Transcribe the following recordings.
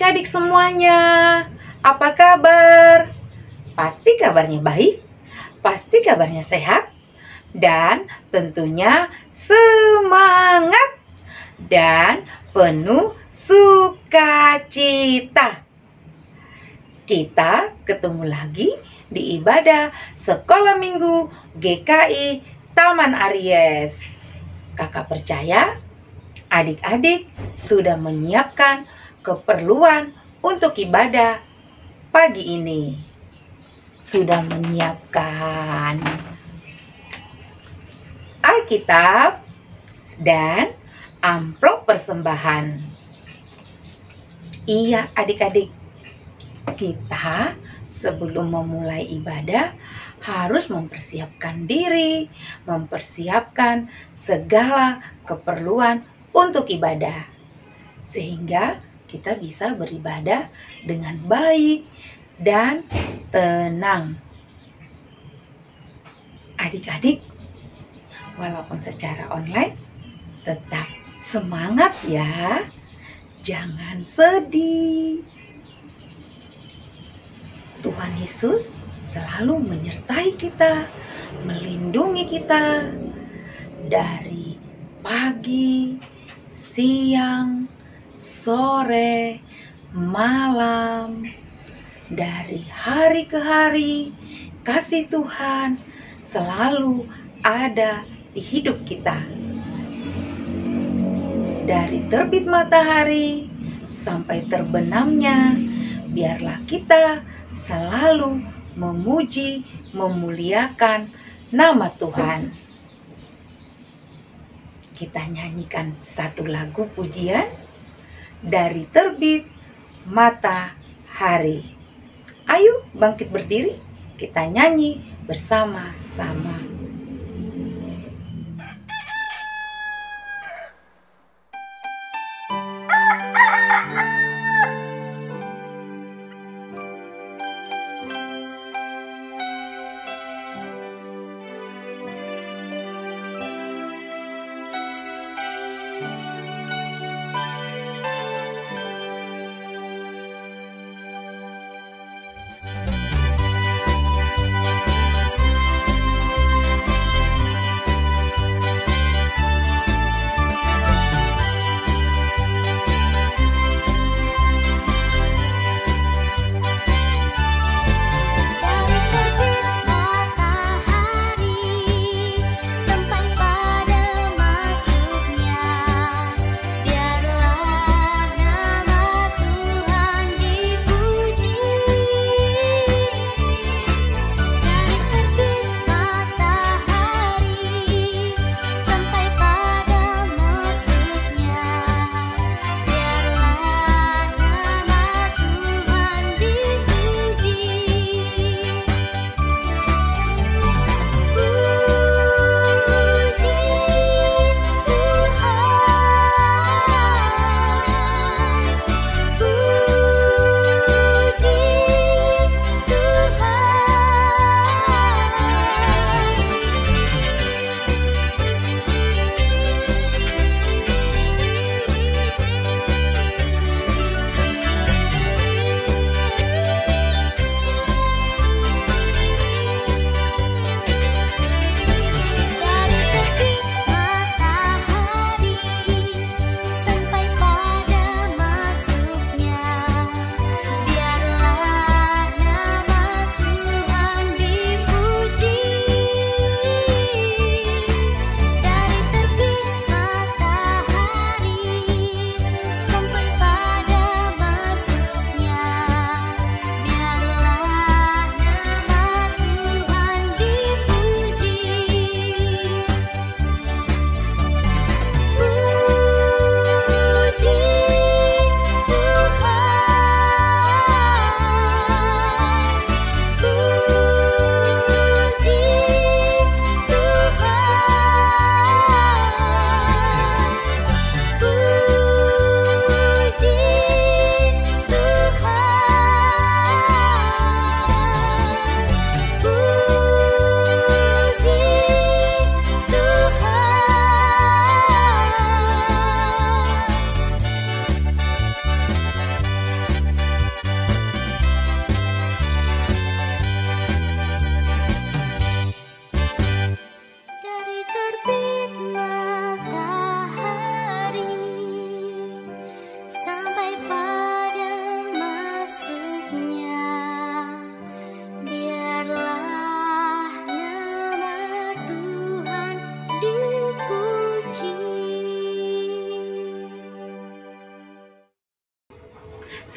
adik-adik semuanya. Apa kabar? Pasti kabarnya baik, pasti kabarnya sehat, dan tentunya semangat dan penuh sukacita. Kita ketemu lagi di ibadah Sekolah Minggu GKI Taman Aries. Kakak percaya adik-adik sudah menyiapkan keperluan untuk ibadah pagi ini. Sudah menyiapkan Alkitab dan amplop persembahan. Iya adik-adik, kita sebelum memulai ibadah harus mempersiapkan diri, mempersiapkan segala keperluan untuk ibadah, sehingga kita bisa beribadah dengan baik dan tenang. Adik-adik, walaupun secara online, tetap semangat ya, jangan sedih. Tuhan Yesus selalu menyertai kita, melindungi kita dari pagi, siang, sore, malam, dari hari ke hari. Kasih Tuhan selalu ada di hidup kita. Dari terbit matahari sampai terbenamnya, biarlah kita selalu memuji, memuliakan nama Tuhan. Kita nyanyikan satu lagu pujian dari terbit matahari. Ayo bangkit berdiri, kita nyanyi bersama-sama.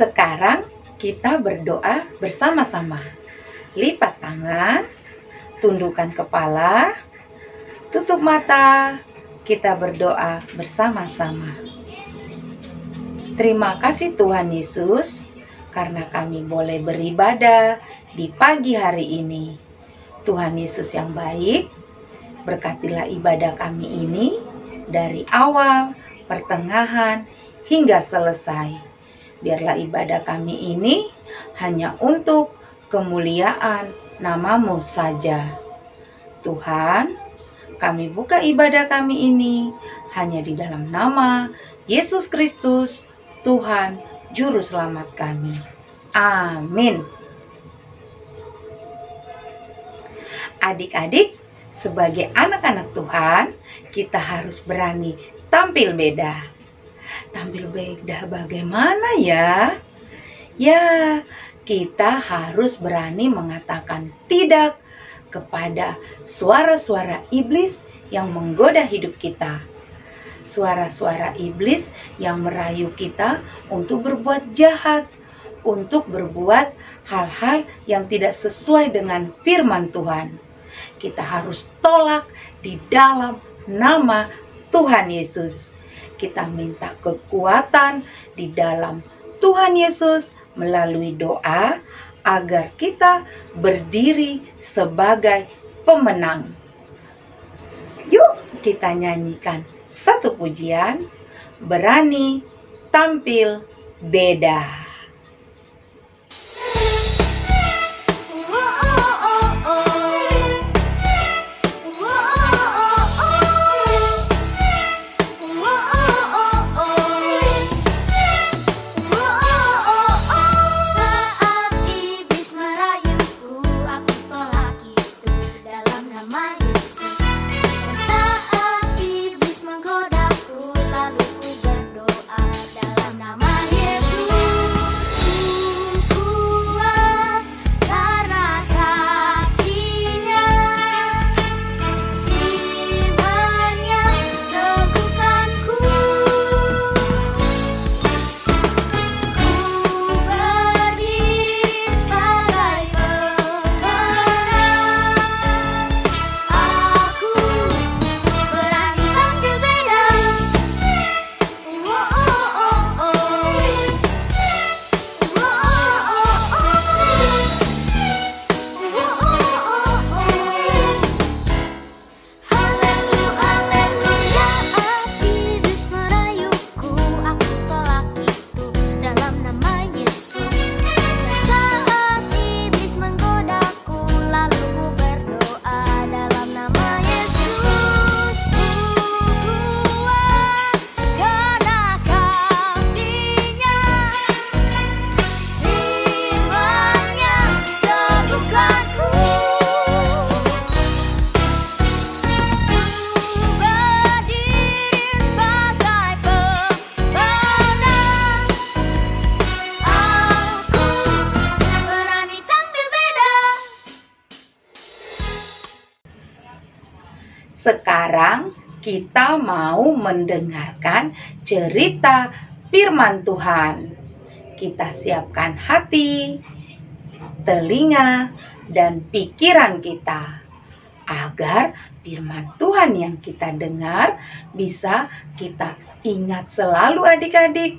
Sekarang kita berdoa bersama-sama. Lipat tangan, tundukkan kepala, tutup mata. Kita berdoa bersama-sama. Terima kasih Tuhan Yesus, karena kami boleh beribadah di pagi hari ini. Tuhan Yesus yang baik, berkatilah ibadah kami ini dari awal, pertengahan, hingga selesai. Biarlah ibadah kami ini hanya untuk kemuliaan nama-Mu saja. Tuhan, kami buka ibadah kami ini hanya di dalam nama Yesus Kristus, Tuhan Juru Selamat kami. Amin. Adik-adik, sebagai anak-anak Tuhan, kita harus berani tampil beda. Tampil beda bagaimana ya? Ya, kita harus berani mengatakan tidak kepada suara-suara iblis yang menggoda hidup kita. Suara-suara iblis yang merayu kita untuk berbuat jahat, untuk berbuat hal-hal yang tidak sesuai dengan firman Tuhan. Kita harus tolak di dalam nama Tuhan Yesus. Kita minta kekuatan di dalam Tuhan Yesus melalui doa agar kita berdiri sebagai pemenang. Yuk kita nyanyikan satu pujian, berani tampil beda. Sekarang kita mau mendengarkan cerita firman Tuhan. Kita siapkan hati, telinga, dan pikiran kita agar firman Tuhan yang kita dengar bisa kita ingat selalu adik-adik.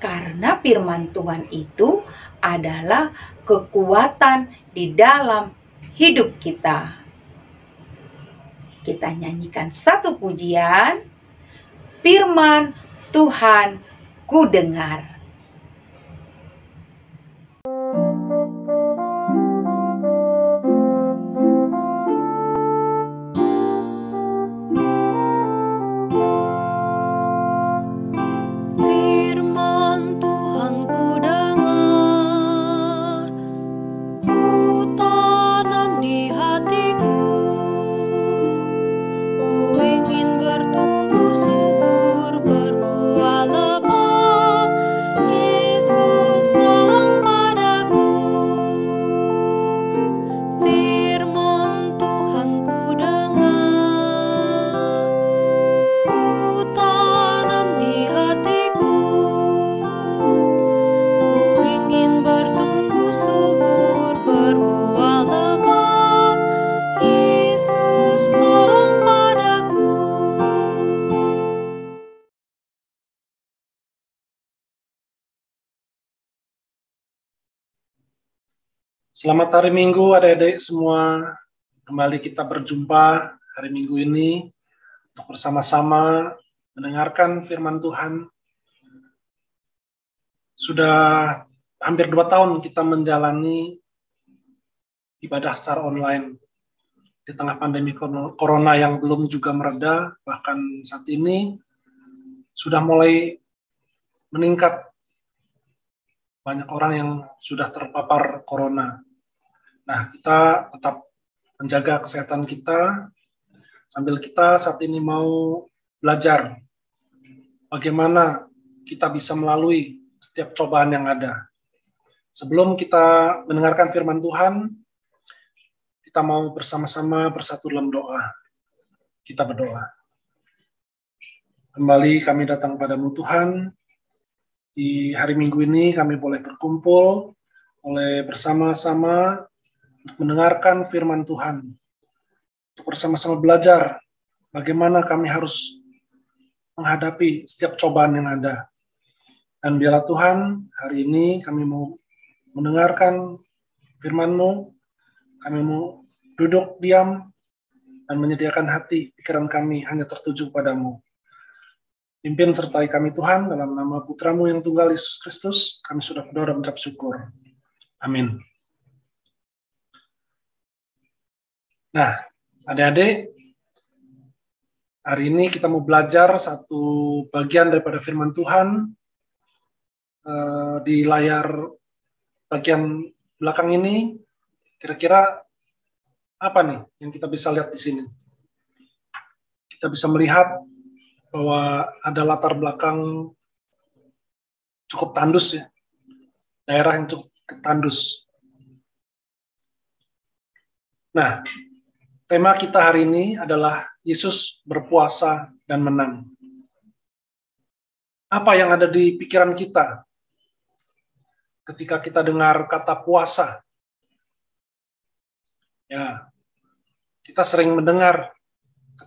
Karena firman Tuhan itu adalah kekuatan di dalam hidup kita. Kita nyanyikan satu pujian, firman Tuhan ku dengar. Bertumbuh subur, berbuah lebat, Selamat hari Minggu adik-adik semua. Kembali kita berjumpa hari Minggu ini untuk bersama-sama mendengarkan firman Tuhan. Sudah hampir 2 tahun kita menjalani ibadah secara online di tengah pandemi corona yang belum juga mereda, bahkan saat ini sudah mulai meningkat banyak orang yang sudah terpapar corona. Nah, kita tetap menjaga kesehatan kita sambil kita saat ini mau belajar bagaimana kita bisa melalui setiap cobaan yang ada. Sebelum kita mendengarkan firman Tuhan, kita mau bersama-sama bersatu dalam doa. Kita berdoa. Kembali kami datang padamu Tuhan. Di hari Minggu ini kami boleh berkumpul, boleh bersama-sama untuk mendengarkan firman Tuhan, untuk bersama-sama belajar bagaimana kami harus menghadapi setiap cobaan yang ada. Dan biarlah Tuhan, hari ini kami mau mendengarkan firman-Mu, kami mau duduk diam dan menyediakan hati, pikiran kami hanya tertuju padamu. Pimpin sertai kami Tuhan, dalam nama Putra-Mu yang tunggal Yesus Kristus, kami sudah berdoa dan mengucap syukur. Amin. Nah, adik-adik, hari ini kita mau belajar satu bagian daripada firman Tuhan. Di layar bagian belakang ini, kira-kira apa nih yang kita bisa lihat di sini? Kita bisa melihat bahwa ada latar belakang cukup tandus ya, daerah yang cukup tandus. Nah, tema kita hari ini adalah Yesus berpuasa dan menang. Apa yang ada di pikiran kita ketika kita dengar kata puasa? Ya, kita sering mendengar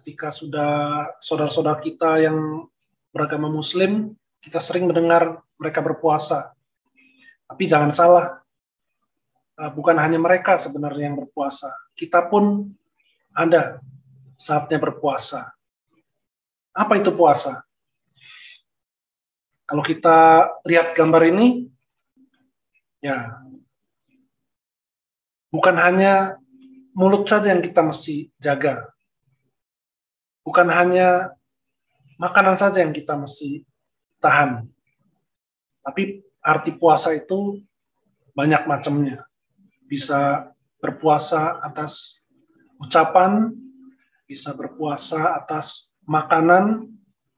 ketika sudah saudara-saudara kita yang beragama Muslim, kita sering mendengar mereka berpuasa. Tapi jangan salah, bukan hanya mereka sebenarnya yang berpuasa. Kita pun ada saatnya berpuasa. Apa itu puasa? Kalau kita lihat gambar ini, ya, bukan hanya mulut saja yang kita mesti jaga. Bukan hanya makanan saja yang kita mesti tahan. Tapi arti puasa itu banyak macamnya. Bisa berpuasa atas ucapan, bisa berpuasa atas makanan.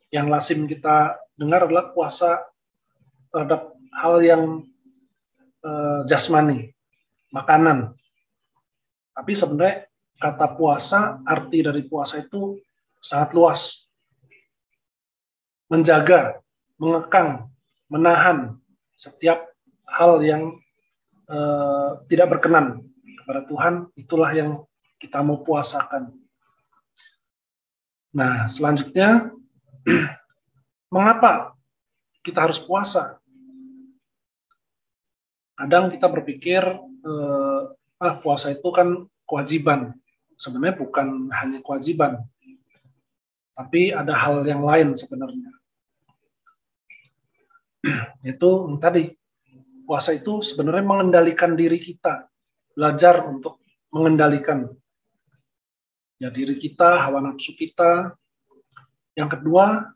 Yang lazim kita dengar adalah puasa terhadap hal yang jasmani, makanan. Tapi sebenarnya kata puasa, arti dari puasa itu sangat luas. Menjaga, mengekang, menahan setiap hal yang tidak berkenan kepada Tuhan, itulah yang kita mau puasakan. Nah, selanjutnya, mengapa kita harus puasa? Kadang kita berpikir, puasa itu kan kewajiban. Sebenarnya bukan hanya kewajiban, tapi ada hal yang lain sebenarnya. Itu tadi, puasa itu sebenarnya mengendalikan diri kita, belajar untuk mengendalikan ya diri kita, hawa nafsu kita. Yang kedua,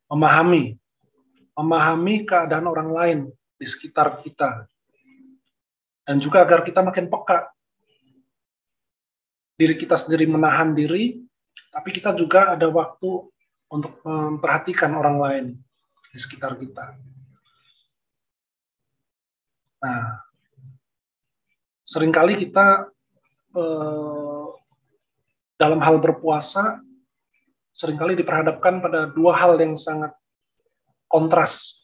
memahami keadaan orang lain di sekitar kita, dan juga agar kita makin peka. Diri kita sendiri menahan diri, tapi kita juga ada waktu untuk memperhatikan orang lain di sekitar kita. Nah, seringkali kita dalam hal berpuasa seringkali diperhadapkan pada dua hal yang sangat kontras.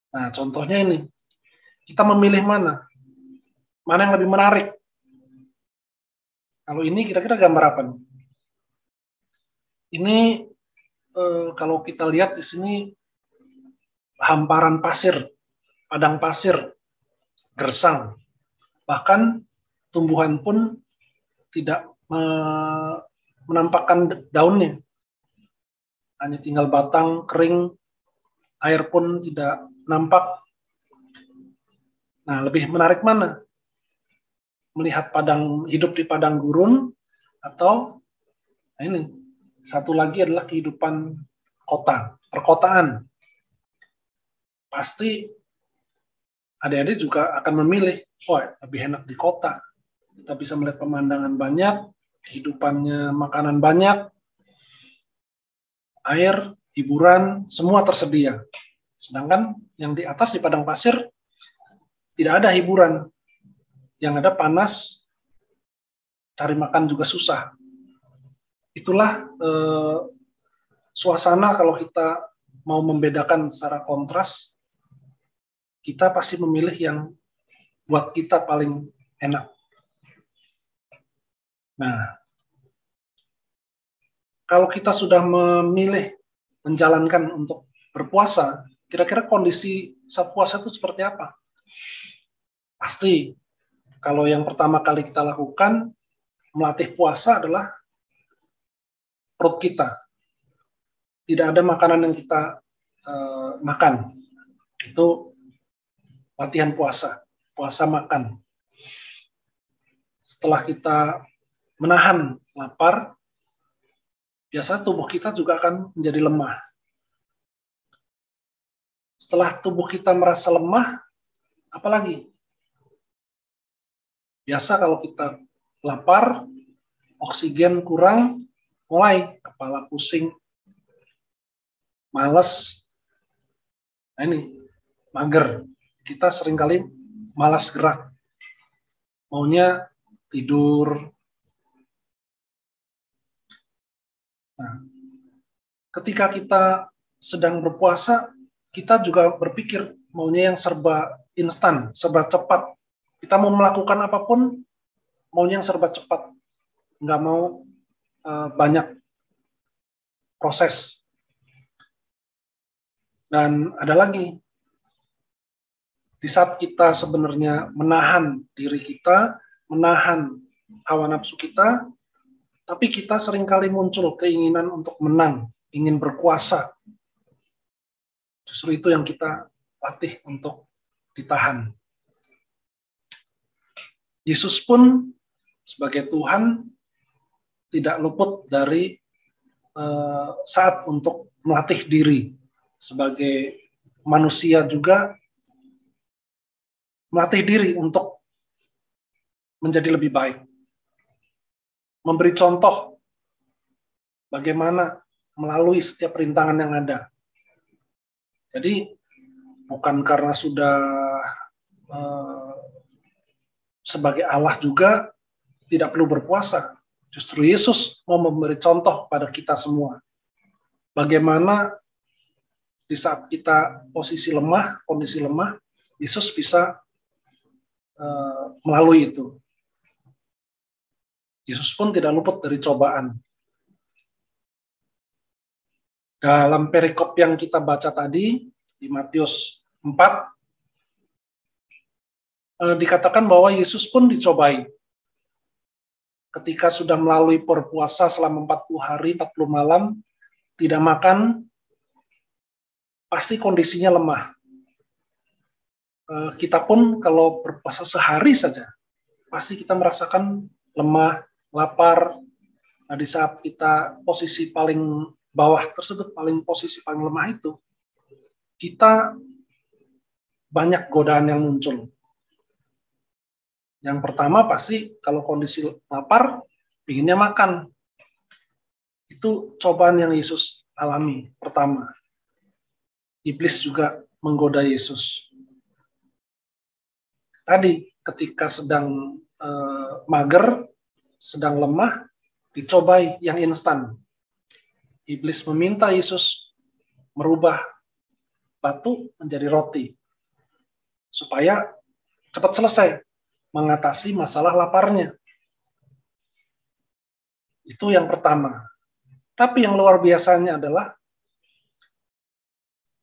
Nah, contohnya ini, kita memilih mana yang lebih menarik. Kalau ini kira-kira gambar apa nih? Ini kalau kita lihat di sini hamparan pasir, padang pasir, gersang. Bahkan tumbuhan pun tidak menampakkan daunnya. Hanya tinggal batang kering, air pun tidak nampak. Nah, lebih menarik mana? Melihat hidup di padang gurun, atau ini satu lagi adalah kehidupan perkotaan. Pasti adik-adik juga akan memilih, lebih enak di kota. Kita bisa melihat pemandangan banyak, kehidupannya, makanan banyak, air, hiburan, semua tersedia. Sedangkan yang di atas di padang pasir tidak ada hiburan. Yang ada panas, cari makan juga susah. Itulah suasana kalau kita mau membedakan secara kontras, kita pasti memilih yang buat kita paling enak. Nah, kalau kita sudah memilih menjalankan untuk berpuasa, kira-kira kondisi saat puasa itu seperti apa? Pasti, kalau yang pertama kali kita lakukan, melatih puasa adalah perut kita. Tidak ada makanan yang kita makan. Itu latihan puasa makan. Setelah kita menahan lapar, biasa tubuh kita juga akan menjadi lemah. Setelah tubuh kita merasa lemah, apalagi? Biasa kalau kita lapar, oksigen kurang, mulai kepala pusing, malas. Nah ini, mager. Kita seringkali malas gerak. Maunya tidur. Nah, ketika kita sedang berpuasa, kita juga berpikir maunya yang serba instan, serba cepat. Kita mau melakukan apapun, maunya yang serba cepat. Nggak mau banyak proses. Dan ada lagi, di saat kita sebenarnya menahan diri kita, menahan hawa nafsu kita, tapi kita seringkali muncul keinginan untuk menang, ingin berkuasa. Justru itu yang kita latih untuk ditahan. Yesus pun sebagai Tuhan tidak luput dari saat untuk melatih diri. Sebagai manusia juga melatih diri untuk menjadi lebih baik. Memberi contoh bagaimana melalui setiap rintangan yang ada. Jadi bukan karena sudah sebagai Allah juga tidak perlu berpuasa. Justru Yesus mau memberi contoh pada kita semua. Bagaimana di saat kita kondisi lemah, Yesus bisa melalui itu. Yesus pun tidak luput dari cobaan. Dalam perikop yang kita baca tadi, di Matius 4, dikatakan bahwa Yesus pun dicobai. Ketika sudah melalui berpuasa selama 40 hari, 40 malam, tidak makan, pasti kondisinya lemah. Kita pun kalau berpuasa sehari saja, pasti kita merasakan lemah, lapar. Nah, di saat kita posisi paling bawah tersebut, posisi paling lemah itu, kita banyak godaan yang muncul. Yang pertama pasti kalau kondisi lapar, pinginnya makan. Itu cobaan yang Yesus alami pertama. Iblis juga menggoda Yesus. Tadi ketika sedang mager, sedang lemah, dicobai yang instan. Iblis meminta Yesus merubah batu menjadi roti supaya cepat selesai mengatasi masalah laparnya. Itu yang pertama. Tapi yang luar biasanya adalah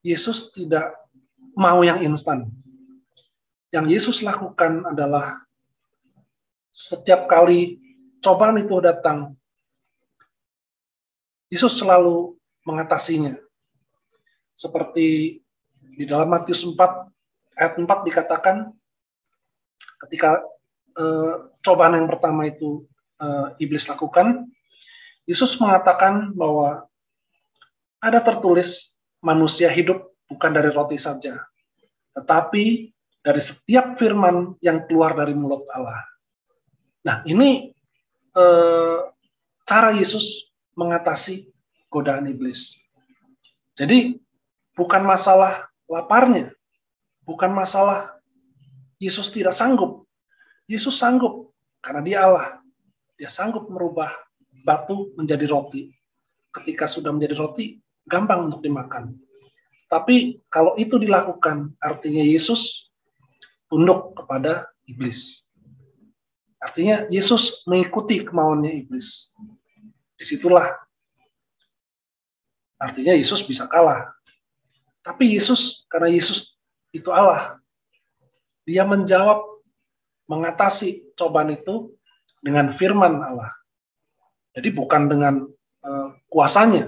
Yesus tidak mau yang instan. Yang Yesus lakukan adalah setiap kali cobaan itu datang, Yesus selalu mengatasinya. Seperti di dalam Matius 4 ayat 4 dikatakan, ketika cobaan yang pertama itu iblis lakukan, Yesus mengatakan bahwa ada tertulis manusia hidup bukan dari roti saja, tetapi dari setiap firman yang keluar dari mulut Allah. Nah, ini cara Yesus mengatasi godaan iblis. Jadi bukan masalah laparnya, bukan masalah Yesus tidak sanggup. Yesus sanggup karena Dia Allah. Dia sanggup merubah batu menjadi roti. Ketika sudah menjadi roti, gampang untuk dimakan. Tapi kalau itu dilakukan, artinya Yesus tunduk kepada iblis. Artinya Yesus mengikuti kemauannya iblis. Disitulah artinya Yesus bisa kalah. Tapi Yesus, karena Yesus itu Allah, Dia menjawab, mengatasi cobaan itu dengan firman Allah. Jadi bukan dengan kuasanya,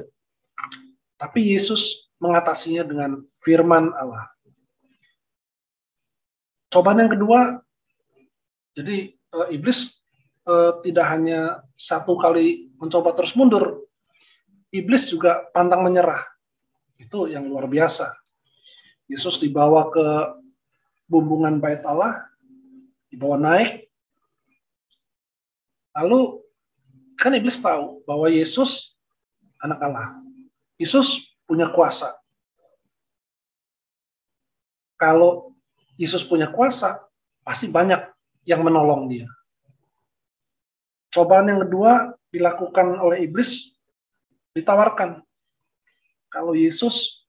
tapi Yesus mengatasinya dengan firman Allah. Cobaan yang kedua, jadi iblis tidak hanya satu kali mencoba terus mundur, iblis juga pantang menyerah. Itu yang luar biasa. Yesus dibawa ke bumbungan bait Allah, dibawa naik, lalu kan iblis tahu bahwa Yesus anak Allah. Yesus punya kuasa. Kalau Yesus punya kuasa, pasti banyak yang menolong Dia. Cobaan yang kedua dilakukan oleh iblis, ditawarkan. Kalau Yesus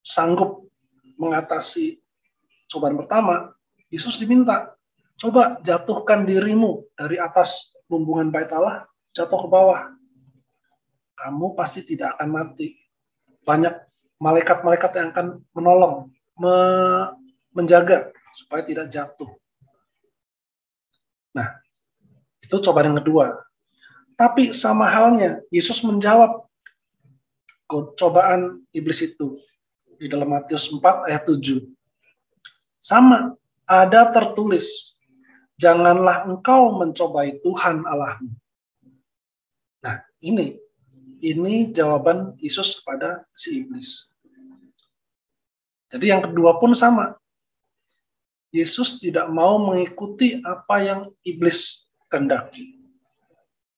sanggup mengatasi cobaan pertama, Yesus diminta, coba jatuhkan dirimu dari atas bumbungan bait Allah, jatuh ke bawah. Kamu pasti tidak akan mati. Banyak malaikat-malaikat yang akan menolong, menjaga supaya tidak jatuh. Nah, itu cobaan yang kedua. Tapi sama halnya, Yesus menjawab cobaan iblis itu di dalam Matius 4 ayat 7. Sama, ada tertulis, janganlah engkau mencobai Tuhan Allahmu. Nah, ini jawaban Yesus kepada si iblis. Jadi yang kedua pun sama. Yesus tidak mau mengikuti apa yang iblis kehendaki.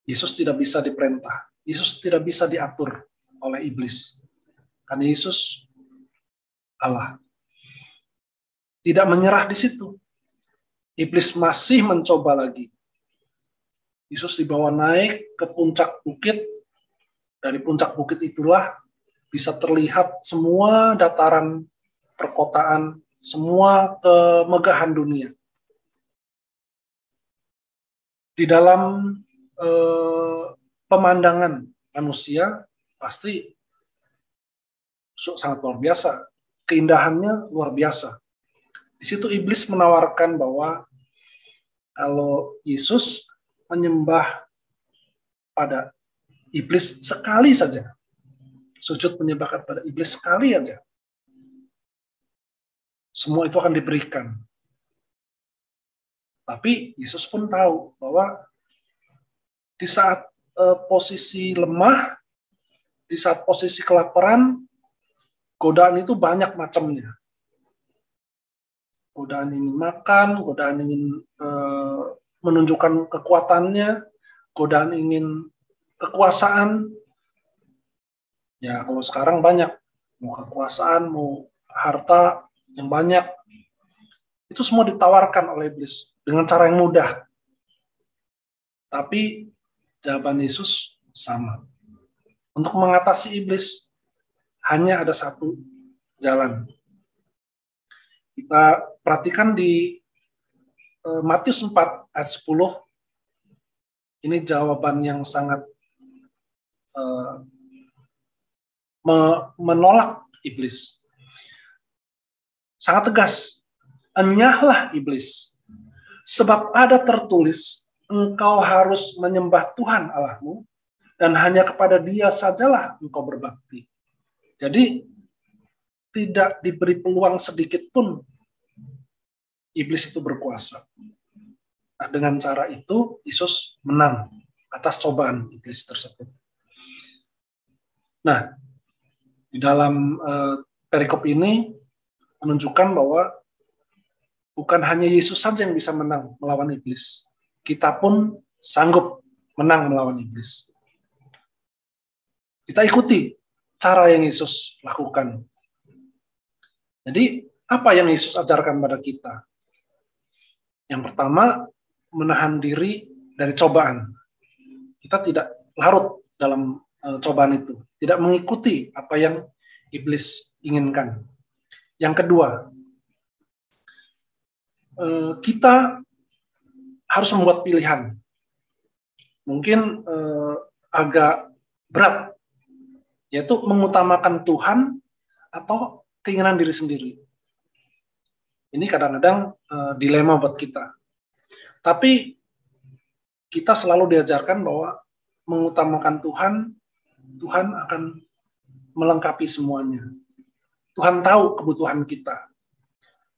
Yesus tidak bisa diperintah. Yesus tidak bisa diatur oleh iblis. Karena Yesus Allah. Tidak menyerah di situ. Iblis masih mencoba lagi. Yesus dibawa naik ke puncak bukit. Dari puncak bukit itulah bisa terlihat semua dataran perkotaan, semua kemegahan dunia. Di dalam pemandangan manusia pasti sangat luar biasa. Keindahannya luar biasa. Di situ iblis menawarkan bahwa kalau Yesus menyembah pada iblis sekali saja, sujud menyembah pada iblis sekali aja, semua itu akan diberikan. Tapi Yesus pun tahu bahwa di saat posisi lemah, di saat posisi kelaparan, godaan itu banyak macamnya. Godaan ingin makan, godaan ingin menunjukkan kekuatannya, godaan ingin kekuasaan. Ya, kalau sekarang banyak, mau kekuasaan, mau harta yang banyak, itu semua ditawarkan oleh iblis dengan cara yang mudah. Tapi jawaban Yesus sama. Untuk mengatasi iblis hanya ada satu jalan. Kita perhatikan di Matius 4 ayat 10. Ini jawaban yang sangat menolak iblis. Sangat tegas. Enyahlah iblis. Sebab ada tertulis, engkau harus menyembah Tuhan Allahmu, dan hanya kepada Dia sajalah engkau berbakti. Jadi, tidak diberi peluang sedikit pun iblis itu berkuasa. Nah, dengan cara itu, Yesus menang atas cobaan iblis tersebut. Nah, di dalam perikop ini menunjukkan bahwa bukan hanya Yesus saja yang bisa menang melawan iblis. Kita pun sanggup menang melawan iblis. Kita ikuti cara yang Yesus lakukan. Jadi, apa yang Yesus ajarkan pada kita? Yang pertama, menahan diri dari cobaan. Kita tidak larut dalam cobaan itu. Tidak mengikuti apa yang iblis inginkan. Yang kedua, kita harus membuat pilihan. Mungkin agak berat, yaitu mengutamakan Tuhan atau keinginan diri sendiri. Ini kadang-kadang dilema buat kita. Tapi kita selalu diajarkan bahwa mengutamakan Tuhan, Tuhan akan melengkapi semuanya. Tuhan tahu kebutuhan kita.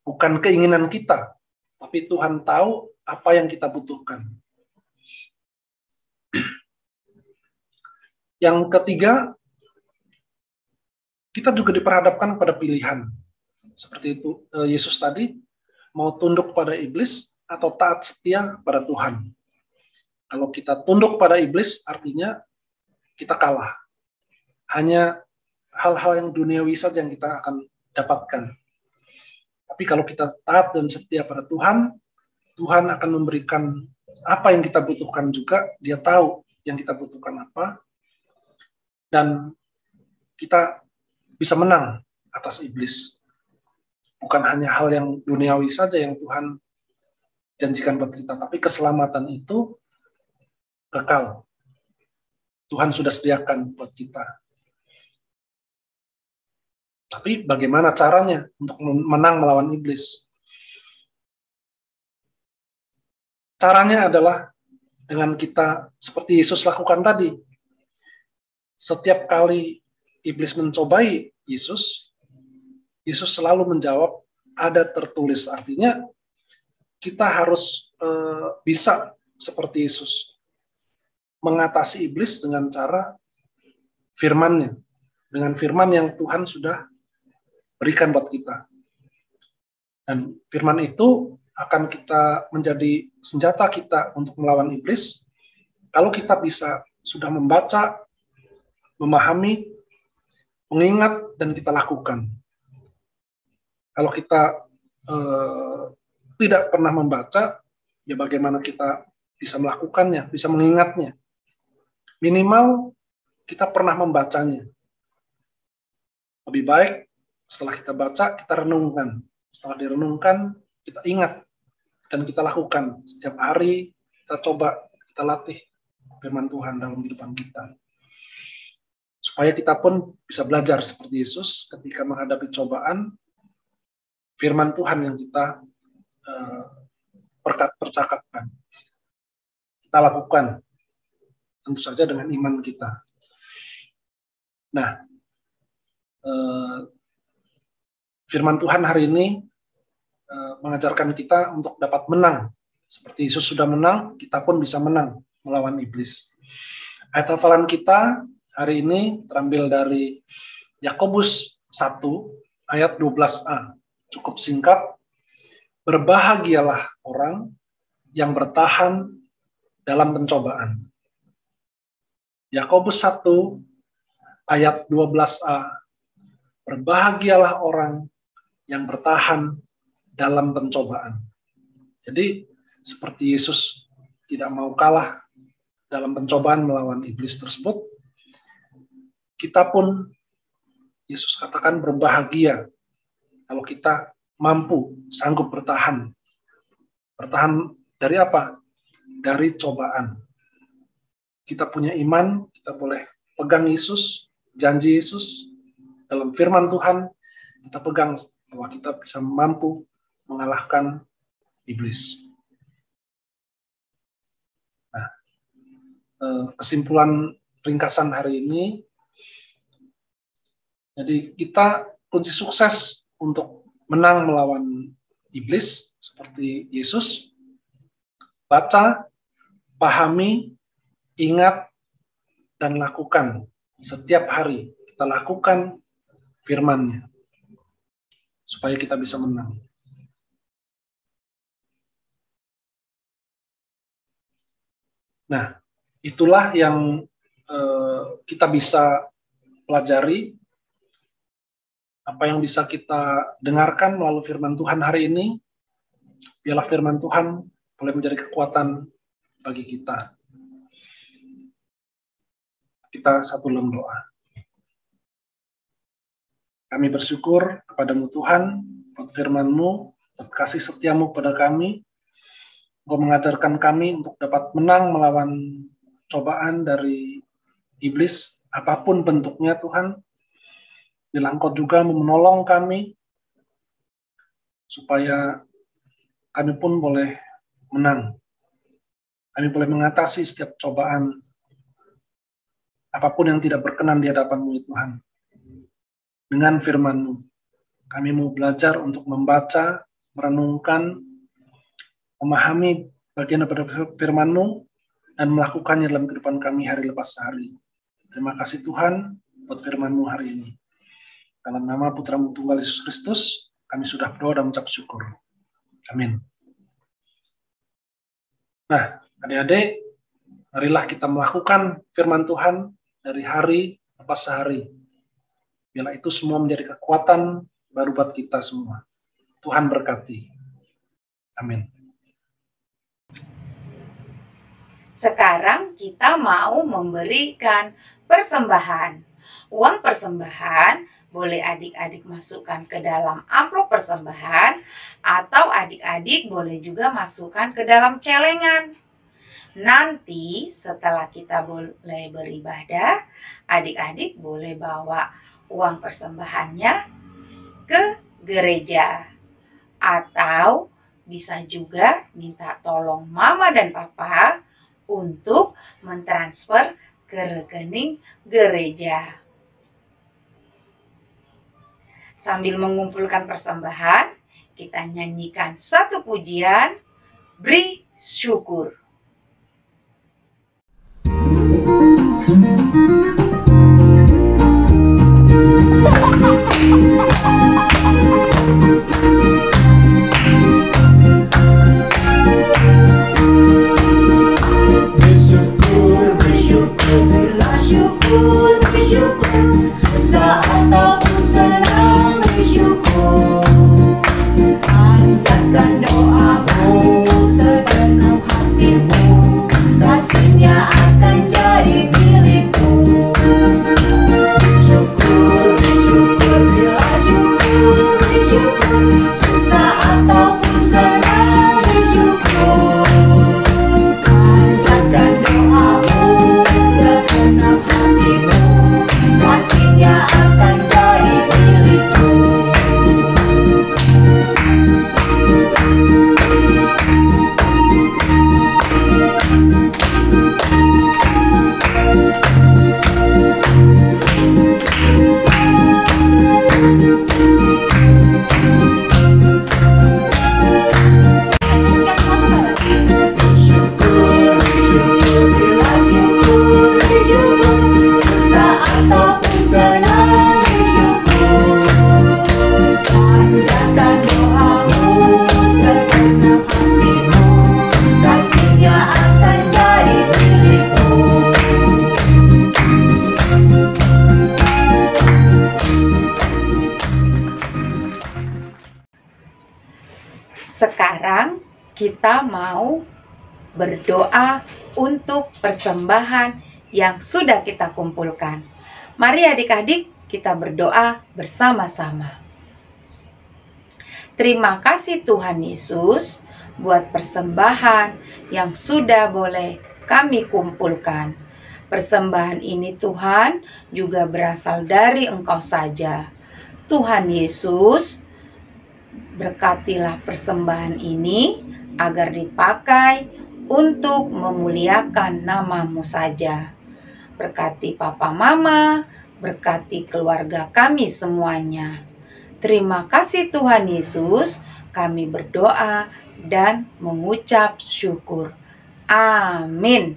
Bukan keinginan kita, tapi Tuhan tahu apa yang kita butuhkan. Yang ketiga, kita juga diperhadapkan pada pilihan. Seperti itu, Yesus tadi, mau tunduk pada iblis atau taat setia pada Tuhan. Kalau kita tunduk pada iblis, artinya kita kalah. Hanya hal-hal yang duniawi saja yang kita akan dapatkan. Tapi kalau kita taat dan setia pada Tuhan, Tuhan akan memberikan apa yang kita butuhkan juga. Dia tahu yang kita butuhkan apa. Dan kita bisa menang atas iblis. Bukan hanya hal yang duniawi saja yang Tuhan janjikan buat kita, tapi keselamatan itu kekal. Tuhan sudah sediakan buat kita. Tapi bagaimana caranya untuk menang melawan iblis? Caranya adalah dengan kita seperti Yesus lakukan tadi. Setiap kali iblis mencobai Yesus, Yesus selalu menjawab, ada tertulis. Artinya kita harus bisa seperti Yesus. Mengatasi iblis dengan cara firman-Nya. Dengan firman yang Tuhan sudah berikan buat kita. Dan firman itu akan kita menjadi senjata kita untuk melawan iblis. Kalau kita bisa sudah membaca, memahami, mengingat, dan kita lakukan. Kalau kita tidak pernah membaca, ya bagaimana kita bisa melakukannya, bisa mengingatnya. Minimal kita pernah membacanya. Lebih baik setelah kita baca, kita renungkan. Setelah direnungkan, kita ingat dan kita lakukan. Setiap hari kita coba, kita latih firman Tuhan dalam kehidupan kita. Supaya kita pun bisa belajar seperti Yesus ketika menghadapi cobaan, firman Tuhan yang kita percakapkan. Kita lakukan, tentu saja dengan iman kita. Nah, firman Tuhan hari ini mengajarkan kita untuk dapat menang. Seperti Yesus sudah menang, kita pun bisa menang melawan iblis. Ayat hafalan kita hari ini terambil dari Yakobus 1 ayat 12a. Cukup singkat. Berbahagialah orang yang bertahan dalam pencobaan. Yakobus 1 ayat 12a. Berbahagialah orang yang bertahan dalam pencobaan. Jadi seperti Yesus tidak mau kalah dalam pencobaan melawan iblis tersebut, kita pun Yesus katakan berbahagia kalau kita mampu, sanggup bertahan. Bertahan dari apa? Dari cobaan. Kita punya iman, kita boleh pegang Yesus, janji Yesus, dalam firman Tuhan, kita pegang bahwa kita bisa mampu mengalahkan iblis. Nah, kesimpulan ringkasan hari ini, jadi kita kunci sukses untuk menang melawan iblis seperti Yesus, baca, pahami, ingat, dan lakukan. Setiap hari kita lakukan firman-Nya supaya kita bisa menang. Nah, itulah yang kita bisa pelajari, apa yang bisa kita dengarkan melalui firman Tuhan hari ini. Biarlah firman Tuhan boleh menjadi kekuatan bagi kita. Kita satu dalam doa. Kami bersyukur kepadamu Tuhan, buat firman-Mu, buat kasih setia-Mu pada kami. Engkau mengajarkan kami untuk dapat menang melawan cobaan dari iblis, apapun bentuknya Tuhan. Bila Engkau juga menolong kami, supaya kami pun boleh menang. Kami boleh mengatasi setiap cobaan, apapun yang tidak berkenan di hadapan-Mu Tuhan. Dengan firman-Mu, kami mau belajar untuk membaca, merenungkan, memahami bagian dari firman-Mu, dan melakukannya dalam kehidupan kami hari lepas hari. Terima kasih Tuhan buat firman-Mu hari ini. Dalam nama Putra-Mu Tunggal Yesus Kristus, kami sudah berdoa dan mengucap syukur. Amin. Nah, adik-adik, marilah kita melakukan firman Tuhan dari hari lepas hari. Biarlah itu semua menjadi kekuatan baru buat kita semua. Tuhan berkati. Amin. Sekarang kita mau memberikan persembahan. Uang persembahan boleh adik-adik masukkan ke dalam amplop persembahan, atau adik-adik boleh juga masukkan ke dalam celengan. Nanti setelah kita boleh beribadah, adik-adik boleh bawa uang persembahannya ke gereja. Atau bisa juga minta tolong mama dan papa untuk mentransfer ke rekening gereja. Sambil mengumpulkan persembahan, kita nyanyikan satu pujian, Beri Syukur. Sekarang kita mau berdoa untuk persembahan yang sudah kita kumpulkan. Mari adik-adik kita berdoa bersama-sama. Terima kasih Tuhan Yesus buat persembahan yang sudah boleh kami kumpulkan. Persembahan ini Tuhan juga berasal dari Engkau saja. Tuhan Yesus, berkatilah persembahan ini agar dipakai untuk memuliakan nama-Mu saja. Berkati Papa Mama, berkati keluarga kami semuanya. Terima kasih Tuhan Yesus, kami berdoa dan mengucap syukur. Amin.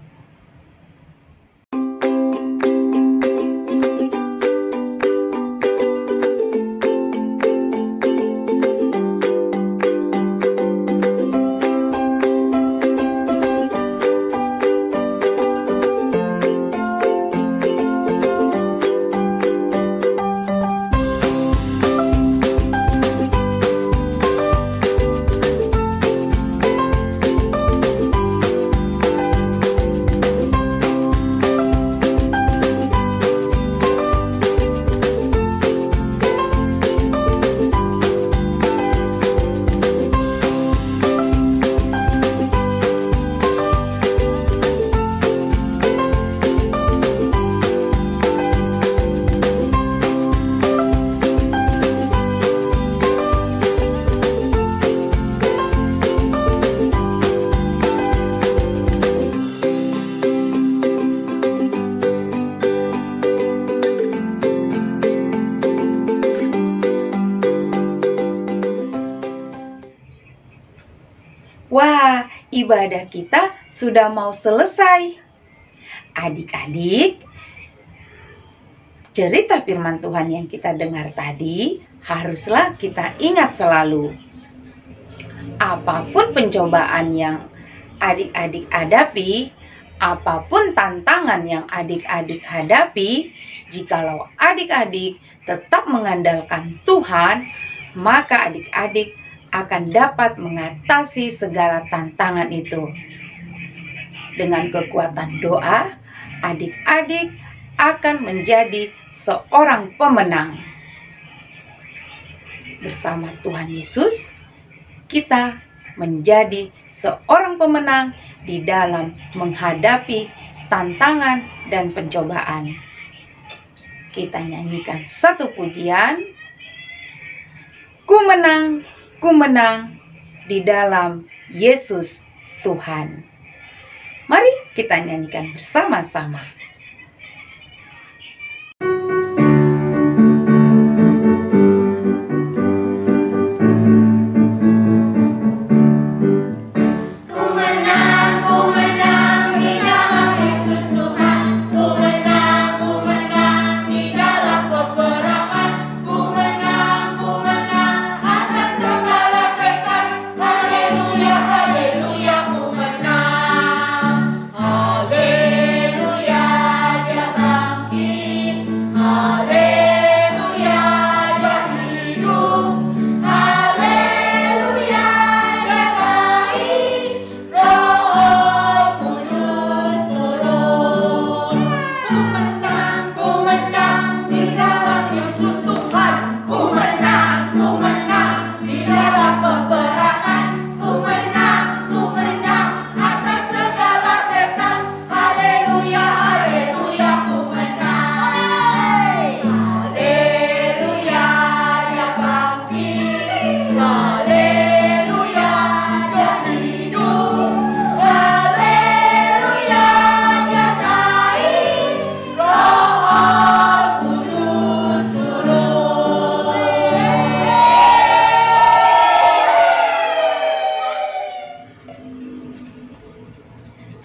Wah, ibadah kita sudah mau selesai. Adik-adik, cerita firman Tuhan yang kita dengar tadi haruslah kita ingat selalu. Apapun pencobaan yang adik-adik hadapi, apapun tantangan yang adik-adik hadapi, jikalau adik-adik tetap mengandalkan Tuhan, maka adik-adik akan dapat mengatasi segala tantangan itu. Dengan kekuatan doa, adik-adik akan menjadi seorang pemenang. Bersama Tuhan Yesus, kita menjadi seorang pemenang di dalam menghadapi tantangan dan pencobaan. Kita nyanyikan satu pujian. Ku menang di dalam Yesus Tuhan. Mari kita nyanyikan bersama-sama.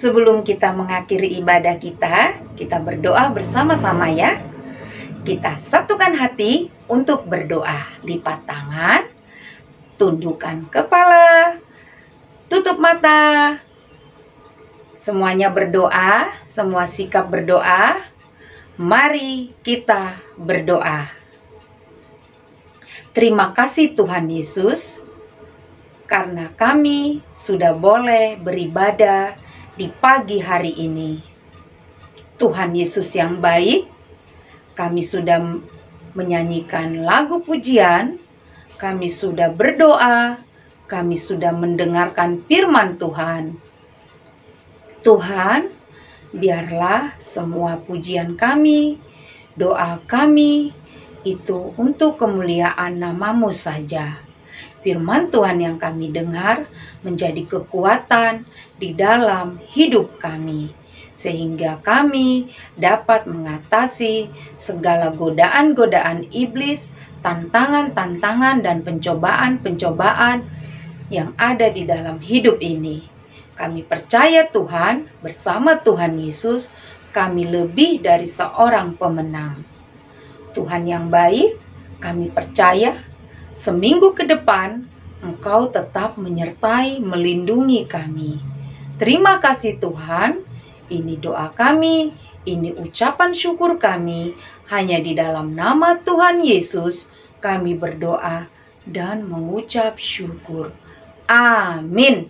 Sebelum kita mengakhiri ibadah kita berdoa bersama-sama ya. Kita satukan hati untuk berdoa. Lipat tangan, tundukkan kepala, tutup mata. Semuanya berdoa, semua sikap berdoa. Mari kita berdoa. Terima kasih Tuhan Yesus, karena kami sudah boleh beribadah di pagi hari ini. Tuhan Yesus yang baik, kami sudah menyanyikan lagu pujian, kami sudah berdoa, kami sudah mendengarkan firman Tuhan. Tuhan, biarlah semua pujian kami, doa kami, itu untuk kemuliaan nama-Mu saja. firman Tuhan yang kami dengar menjadi kekuatan di dalam hidup kami, sehingga kami dapat mengatasi segala godaan-godaan iblis, tantangan-tantangan, dan pencobaan-pencobaan yang ada di dalam hidup ini. Kami percaya Tuhan, bersama Tuhan Yesus, kami lebih dari seorang pemenang. Tuhan yang baik, kami percaya seminggu ke depan Engkau tetap menyertai, melindungi kami. Terima kasih Tuhan, ini doa kami, ini ucapan syukur kami, hanya di dalam nama Tuhan Yesus kami berdoa dan mengucap syukur. Amin.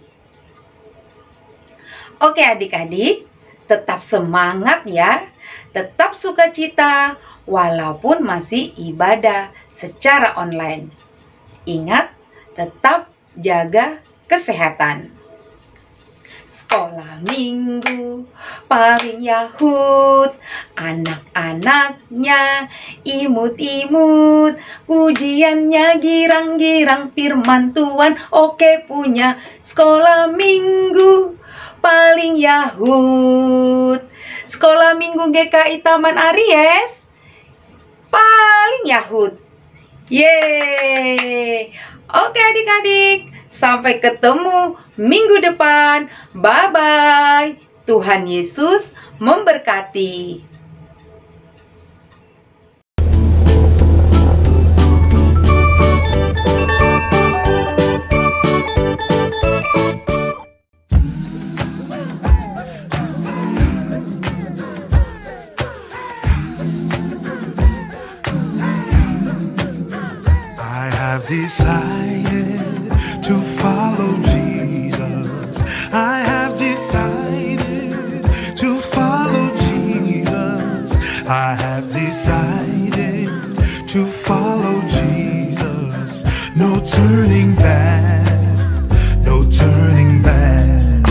Oke adik-adik, tetap semangat ya, tetap sukacita walaupun masih ibadah secara online. Ingat, tetap jaga kesehatan. Sekolah minggu paling Yahud, anak-anaknya imut-imut, pujiannya girang-girang, firman Tuhan oke punya. Sekolah minggu paling Yahud. Sekolah minggu GKI Taman Aries paling Yahud. Yeay. Oke adik-adik, sampai ketemu minggu depan. Bye-bye. Tuhan Yesus memberkati. Decided to follow Jesus. I have decided to follow Jesus. I have decided to follow Jesus. No turning back, no turning back.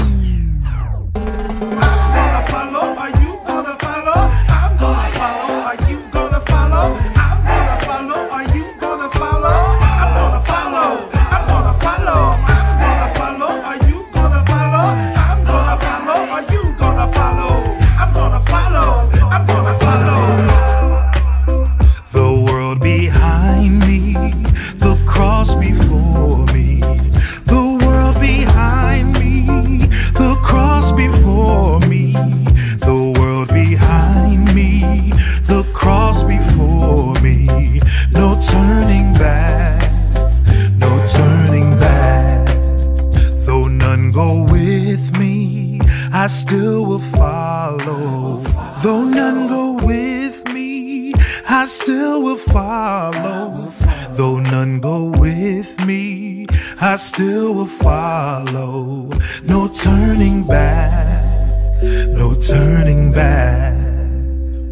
I'm gonna follow, are you gonna follow? I'm gonna follow, are you gonna follow? I'm gonna follow, are you gonna follow? I still will follow. Though none go with me, I still will follow. Though none go with me, I still will follow. No turning back, no turning back.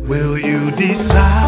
Will you decide?